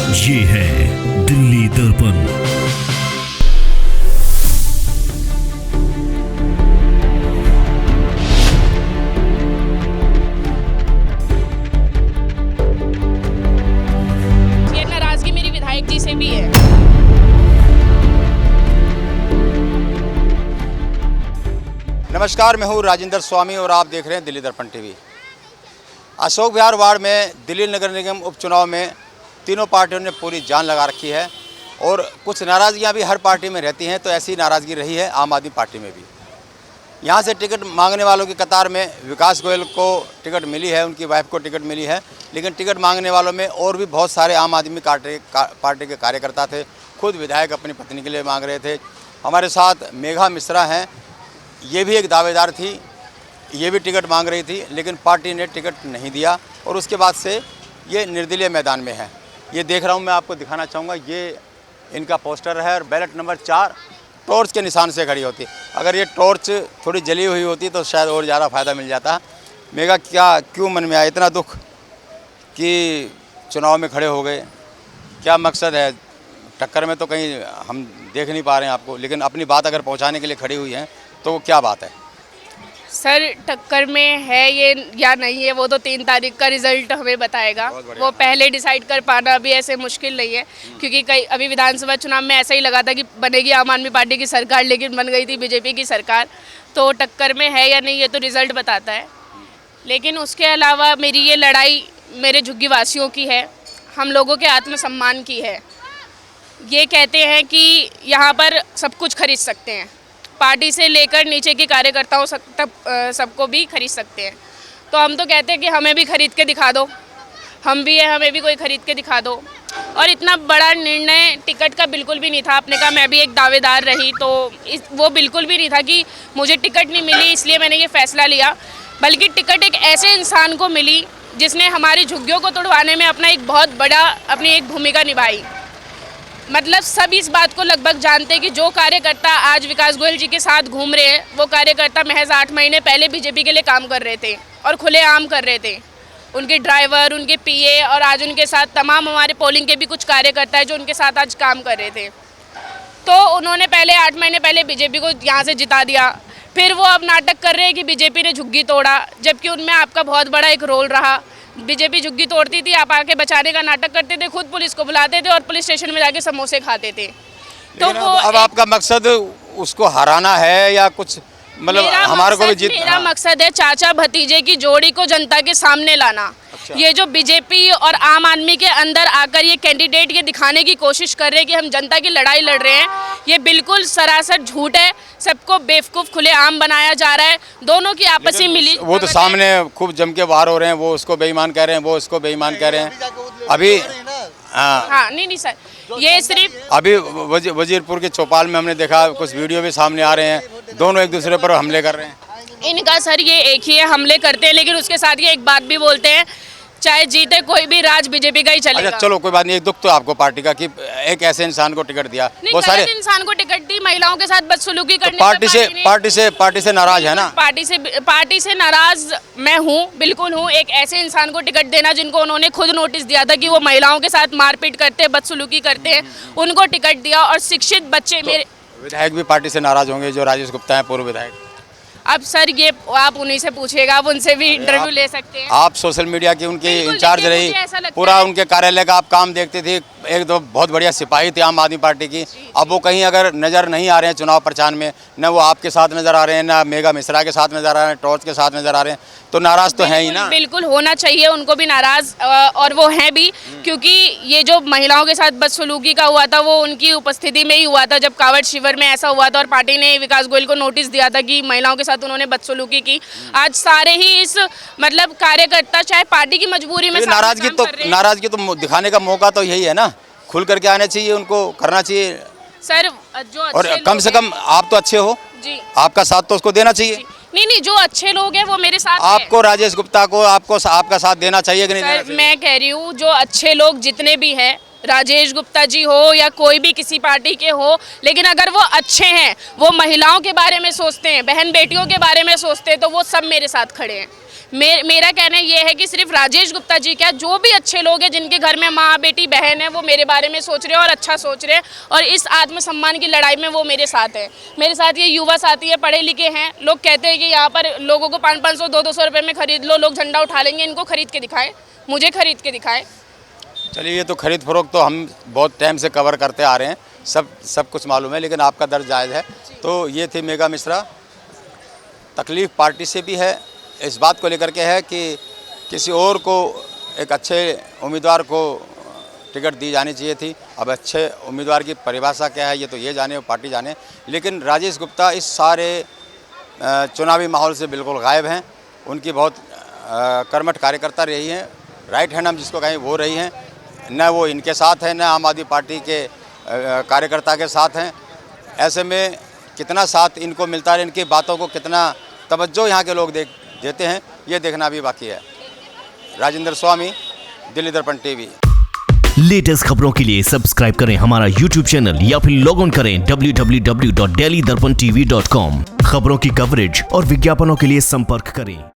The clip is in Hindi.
ये है दिल्ली दर्पण। ये नाराजगी मेरी विधायक जी से भी है। नमस्कार, मैं हूँ राजेंद्र स्वामी और आप देख रहे हैं दिल्ली दर्पण टीवी। अशोक विहार वार्ड में दिल्ली नगर निगम उपचुनाव में तीनों पार्टियों ने पूरी जान लगा रखी है और कुछ नाराज़गियाँ भी हर पार्टी में रहती हैं, तो ऐसी नाराज़गी रही है आम आदमी पार्टी में भी। यहाँ से टिकट मांगने वालों की कतार में विकास गोयल को टिकट मिली है, उनकी वाइफ को टिकट मिली है, लेकिन टिकट मांगने वालों में और भी बहुत सारे आम आदमी पार्टी के कार्यकर्ता थे। खुद विधायक अपनी पत्नी के लिए मांग रहे थे। हमारे साथ मेघा मिश्रा हैं, ये भी एक दावेदार थी, ये भी टिकट मांग रही थी, लेकिन पार्टी ने टिकट नहीं दिया और उसके बाद से ये निर्दलीय मैदान में है। ये देख रहा हूँ, मैं आपको दिखाना चाहूँगा, ये इनका पोस्टर है और बैलेट नंबर 4 टॉर्च के निशान से खड़ी होती। अगर ये टॉर्च थोड़ी जली हुई होती तो शायद और ज़्यादा फ़ायदा मिल जाता। मेगा क्यों मन में आया इतना दुख कि चुनाव में खड़े हो गए? क्या मकसद है? टक्कर में तो कहीं हम देख नहीं पा रहे हैं आपको, लेकिन अपनी बात अगर पहुंचाने के लिए खड़ी हुई हैं तो क्या बात है? सर, टक्कर में है ये या नहीं है वो तो 3 तारीख का रिजल्ट हमें बताएगा। वो पहले डिसाइड कर पाना अभी ऐसे मुश्किल नहीं है, क्योंकि कई अभी विधानसभा चुनाव में ऐसा ही लगा था कि बनेगी आम आदमी पार्टी की सरकार, लेकिन बन गई थी बीजेपी की सरकार। तो टक्कर में है या नहीं ये तो रिजल्ट बताता है। लेकिन उसके अलावा मेरी ये लड़ाई मेरे झुग्गी वासियों की है, हम लोगों के आत्मसम्मान की है। ये कहते हैं कि यहाँ पर सब कुछ खरीद सकते हैं, पार्टी से लेकर नीचे के कार्यकर्ताओं तक सबको भी खरीद सकते हैं। तो हम तो कहते हैं कि हमें भी खरीद के दिखा दो, हम भी है, हमें भी कोई खरीद के दिखा दो। और इतना बड़ा निर्णय टिकट का बिल्कुल भी नहीं था। आपने कहा मैं भी एक दावेदार रही, तो वो बिल्कुल भी नहीं था कि मुझे टिकट नहीं मिली इसलिए मैंने ये फैसला लिया, बल्कि टिकट एक ऐसे इंसान को मिली जिसने हमारी झुग्गियों को तोड़वाने में अपना एक बहुत बड़ा अपनी एक भूमिका निभाई। मतलब सब इस बात को लगभग जानते हैं कि जो कार्यकर्ता आज विकास गोयल जी के साथ घूम रहे हैं, वो कार्यकर्ता महज 8 महीने पहले बीजेपी के लिए काम कर रहे थे और खुलेआम कर रहे थे। उनके ड्राइवर, उनके पीए और आज उनके साथ तमाम हमारे पोलिंग के भी कुछ कार्यकर्ता हैं जो उनके साथ आज काम कर रहे थे। तो उन्होंने पहले 8 महीने पहले बीजेपी को यहाँ से जिता दिया। फिर वो अब नाटक कर रहे हैं कि बीजेपी ने झुग्गी तोड़ा, जबकि उनमें आपका बहुत बड़ा एक रोल रहा। बीजेपी झुग्गी तोड़ती थी, आप आके बचाने का नाटक करते थे, खुद पुलिस को बुलाते थे और पुलिस स्टेशन में जाके समोसे खाते थे। तो वो अब आपका मकसद उसको हराना है या कुछ, मतलब हमारे को भी जीत? मेरा मकसद है चाचा भतीजे की जोड़ी को जनता के सामने लाना। अच्छा। ये जो बीजेपी और आम आदमी के अंदर आकर ये कैंडिडेट ये दिखाने की कोशिश कर रहे हैं कि हम जनता की लड़ाई लड़ रहे हैं, ये बिल्कुल सरासर झूठ है। सबको बेवकूफ़ खुलेआम बनाया जा रहा है। दोनों की आपसी मिली, वो तो सामने खूब जम के वार हो रहे हैं, वो उसको बेईमान कह रहे हैं, वो इसको बेईमान कह रहे हैं। अभी हाँ नहीं सर, ये सिर्फ अभी वजीरपुर के चौपाल में हमने देखा, कुछ वीडियो भी सामने आ रहे हैं, दोनों एक दूसरे पर हमले कर रहे हैं। इनका सर ये एक ही है, हमले करते हैं, लेकिन उसके साथ ये एक बात भी बोलते हैं, चाहे जीते कोई भी, राज बीजेपी का ही चलेगा। अच्छा चलो कोई बात नहीं, एक दुख तो आपको पार्टी का कि एक ऐसे इंसान को टिकट दिया। वो सारे इंसान को टिकट दी, महिलाओं के साथ बदसलूकी करने तो पार्टी से नाराज है ना? पार्टी से नाराज मैं हूँ, बिल्कुल हूँ। एक ऐसे इंसान को टिकट देना जिनको उन्होंने खुद नोटिस दिया था कि वो महिलाओं के साथ मारपीट करते हैं, बदसलूकी करते हैं, उनको टिकट दिया। और शिक्षित बच्चे मेरे विधायक भी पार्टी से नाराज होंगे, जो राजेश गुप्ता है पूर्व विधायक। अब सर ये आप उन्हीं से पूछिएगा, आप उनसे भी इंटरव्यू ले सकते हैं। आप सोशल मीडिया की उनकी इंचार्ज रही, पूरा उनके कार्यालय का आप काम देखते थे, एक दो बहुत बढ़िया सिपाही थे आम आदमी पार्टी की। अब वो कहीं अगर नज़र नहीं आ रहे हैं चुनाव प्रचार में, न वो आपके साथ नज़र आ रहे हैं, न मेघा मिश्रा के साथ नज़र आ रहे हैं, टॉर्च के साथ नज़र आ रहे हैं, तो नाराज़ तो हैं ही ना? बिल्कुल होना चाहिए उनको भी नाराज़, और वो हैं भी, क्योंकि ये जो महिलाओं के साथ बदसलूकी का हुआ था वो उनकी उपस्थिति में ही हुआ था, जब कांवड़ शिविर में ऐसा हुआ था और पार्टी ने विकास गोयल को नोटिस दिया था कि महिलाओं के साथ उन्होंने बदसलूकी की। आज सारे ही इस मतलब कार्यकर्ता चाहे पार्टी की मजबूरी में नाराजगी तो दिखाने का मौका तो यही है ना, खुल करके आने चाहिए, उनको करना चाहिए सर। जो और कम से कम आप तो अच्छे हो जी, आपका साथ तो उसको देना चाहिए। नहीं, जो अच्छे लोग हैं वो मेरे साथ आपको राजेश गुप्ता को आपका साथ देना चाहिए कि नहीं देना चाहिए? मैं कह रही हूँ जो अच्छे लोग जितने भी हैं, राजेश गुप्ता जी हो या कोई भी किसी पार्टी के हो, लेकिन अगर वो अच्छे हैं, वो महिलाओं के बारे में सोचते हैं, बहन बेटियों के बारे में सोचते हैं, तो वो सब मेरे साथ खड़े हैं। मेरा कहना ये है कि सिर्फ राजेश गुप्ता जी क्या, जो भी अच्छे लोग हैं जिनके घर में माँ बेटी बहन है, वो मेरे बारे में सोच रहे हैं और अच्छा सोच रहे हैं, और इस आत्मसम्मान की लड़ाई में वो मेरे साथ है। मेरे साथ ये युवा साथी है, पढ़े लिखे हैं। लोग कहते हैं कि यहाँ पर लोगों को 500-500 200 रुपये में खरीद लो, लोग झंडा उठा लेंगे। इनको खरीद के दिखाएं, मुझे खरीद के दिखाएं। चलिए, ये तो खरीद फरोख्त तो हम बहुत टाइम से कवर करते आ रहे हैं, सब कुछ मालूम है, लेकिन आपका दर्ज जायज़ है। तो ये थी मेघा मिश्रा। तकलीफ़ पार्टी से भी है, इस बात को लेकर के है कि किसी और को, एक अच्छे उम्मीदवार को टिकट दी जानी चाहिए थी। अब अच्छे उम्मीदवार की परिभाषा क्या है ये तो ये जाने और पार्टी जाने, लेकिन राजेश गुप्ता इस सारे चुनावी माहौल से बिल्कुल गायब हैं। उनकी बहुत कर्मठ कार्यकर्ता रही हैं, राइट हैंड हम जिसको कहें वो रही हैं। न वो इनके साथ हैं, न आम आदमी पार्टी के कार्यकर्ता के साथ हैं। ऐसे में कितना साथ इनको मिलता है, इनकी बातों को कितना तवज्जो यहाँ के लोग देते हैं, ये देखना भी बाकी है। राजेंद्र स्वामी, दिल्ली दर्पण टीवी। लेटेस्ट खबरों के लिए सब्सक्राइब करें हमारा YouTube चैनल या फिर लॉग ऑन करें www.delhidarpantv.com। खबरों की कवरेज और विज्ञापनों के लिए संपर्क करें।